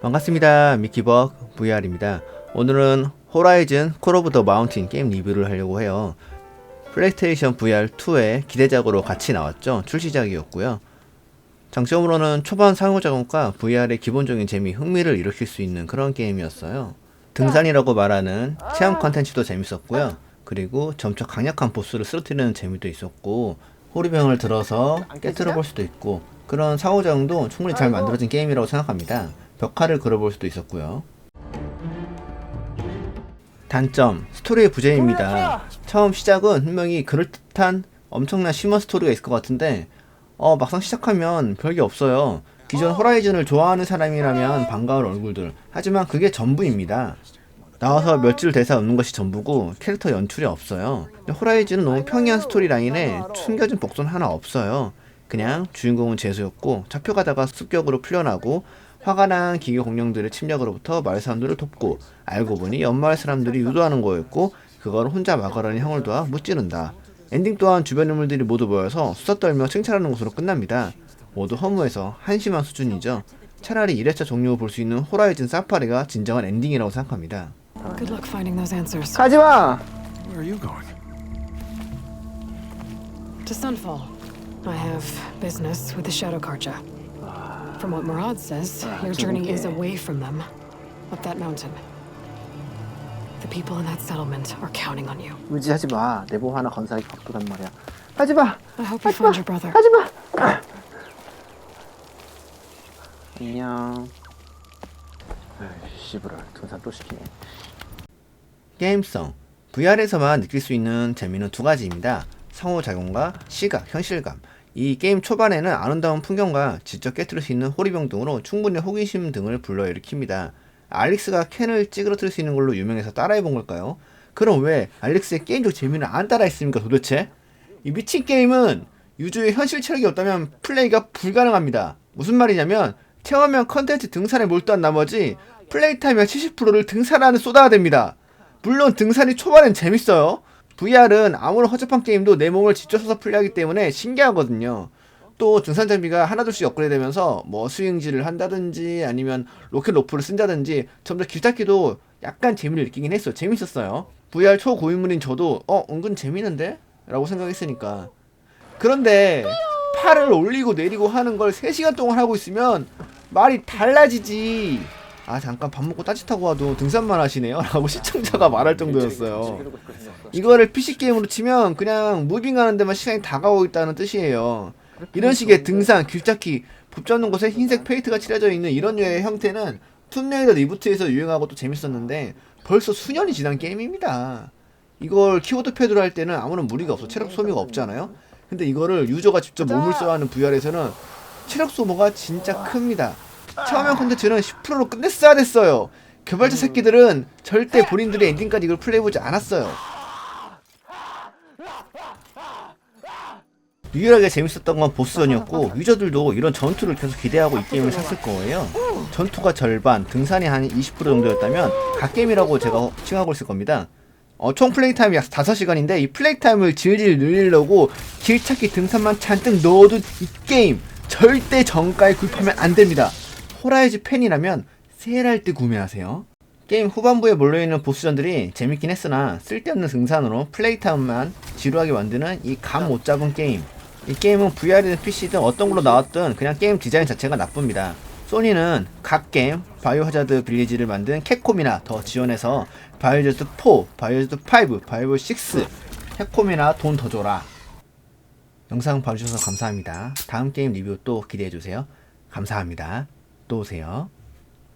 반갑습니다. 미키벅 VR입니다. 오늘은 호라이즌 콜 오브 더 마운틴 게임 리뷰를 하려고 해요. 플레이스테이션 VR2의 기대작으로 같이 나왔죠. 출시작이었고요. 장점으로는 초반 상호작용과 VR의 기본적인 재미, 흥미를 일으킬 수 있는 그런 게임이었어요. 등산이라고 말하는 체험 컨텐츠도 재밌었고요. 그리고 점차 강력한 보스를 쓰러뜨리는 재미도 있었고, 호리병을 들어서 깨트려 볼 수도 있고, 그런 상호작용도 충분히 잘 만들어진 게임이라고 생각합니다. 벽화를 그려볼 수도 있었고요. 단점, 스토리의 부재입니다. 처음 시작은 분명히 그럴듯한 엄청난 심한 스토리가 있을 것 같은데 막상 시작하면 별게 없어요. 기존 호라이즌을 좋아하는 사람이라면 반가울 얼굴들, 하지만 그게 전부입니다. 나와서 몇 줄 대사 없는 것이 전부고 캐릭터 연출이 없어요. 호라이즌은 너무 평이한 스토리 라인에 숨겨진 복선 하나 없어요. 그냥 주인공은 재수였고 잡혀가다가 습격으로 풀려나고 화가 난 기계 공룡들의 침략으로부터 마을 사람들을 돕고, 알고 보니 연마을 사람들이 유도하는 거였고 그걸 혼자 막으라는 형을 도와 무찌른다. 엔딩 또한 주변 인물들이 모두 모여서 수다 떨며 칭찬하는 것으로 끝납니다. 모두 허무해서 한심한 수준이죠. 차라리 1회차 종료 볼 수 있는 호라이즌 사파리가 진정한 엔딩이라고 생각합니다. Good luck finding those answers. 가지마! Where are you going? To Sunfall. I have business with the Shadow Karja. From what Murad says, your journey is away from them, up that mountain. The people in that settlement are counting on you. 무지하지 마. 내보 하나 건사하기 바쁘단 말이야. 가지마! I hope you find your brother. 가지마! 안녕. 씨부랄, 등산 또 시키네. 게임성, VR에서만 느낄 수 있는 재미는 두 가지입니다. 상호작용과 시각, 현실감. 이 게임 초반에는 아름다운 풍경과 직접 깨트릴 수 있는 호리병 등으로 충분히 호기심 등을 불러일으킵니다. 알릭스가 캔을 찌그러뜨릴 수 있는 걸로 유명해서 따라해본 걸까요? 그럼 왜 알릭스의 게임적 재미는 안 따라했습니까 도대체? 이 미친 게임은 유저의 현실 체력이 없다면 플레이가 불가능합니다. 무슨 말이냐면 체험형 컨텐츠 등산에 몰두한 나머지 플레이 타임의 70%를 등산하는 쏟아야 됩니다. 물론 등산이 초반엔 재밌어요. VR은 아무런 허접한 게임도 내 몸을 직접 써서 플레이하기 때문에 신기하거든요. 또 등산 장비가 하나둘씩 업그레이드되면서 뭐 스윙질을 한다든지 아니면 로켓 로프를 쓴다든지 점점 길찾기도 약간 재미를 느끼긴 했어요. 재밌었어요. VR 초고인물인 저도 은근 재밌는데? 라고 생각했으니까. 그런데 팔을 올리고 내리고 하는 걸 3시간 동안 하고 있으면 말이 달라지지. 잠깐 밥 먹고 따뜻하고 와도 등산만 하시네요 라고 시청자가 말할 정도였어요. 이거를 PC게임으로 치면 그냥 무빙하는 데만 시간이 다가오고 있다는 뜻이에요. 이런 식의 등산, 길찾기, 법 잡는 곳에 흰색 페인트가 칠해져 있는 이런 류의 형태는 툼레이더 리부트에서 유행하고 또 재밌었는데 벌써 수년이 지난 게임입니다. 이걸 키보드 패드로 할 때는 아무런 무리가 없어. 체력 소모가 없잖아요. 근데 이거를 유저가 직접 몸을 써야 하는 VR에서는 체력 소모가 진짜 큽니다. 처음엔 콘텐츠는 10%로 끝냈어야 됐어요. 개발자 새끼들은 절대 본인들의 엔딩까지 이걸 플레이해보지 않았어요. 유일하게 재밌었던 건 보스전이었고 유저들도 이런 전투를 계속 기대하고 이 게임을 샀을 거예요. 전투가 절반, 등산이 한 20% 정도였다면 갓게임이라고 제가 칭하고 있을 겁니다. 총 플레이 타임이 약 5시간인데 이 플레이 타임을 질질 늘리려고 길찾기 등산만 잔뜩 넣어둔 이 게임 절대 정가에 구입하면 안 됩니다. 호라이즌 팬이라면 세일할 때 구매하세요. 게임 후반부에 몰려있는 보스전들이 재밌긴 했으나 쓸데없는 등산으로 플레이 타임만 지루하게 만드는 이 감 못 잡은 게임. 이 게임은 VR이든 PC든 어떤 걸로 나왔든 그냥 게임 디자인 자체가 나쁩니다. 소니는 각 게임 바이오하자드 빌리지를 만든 캡콤이나 더 지원해서 바이오하자드 4, 바이오하자드 5, 바이오하자드 6, 캡콤이나 돈 더 줘라. 영상 봐주셔서 감사합니다. 다음 게임 리뷰 또 기대해주세요. 감사합니다. 또 오세요.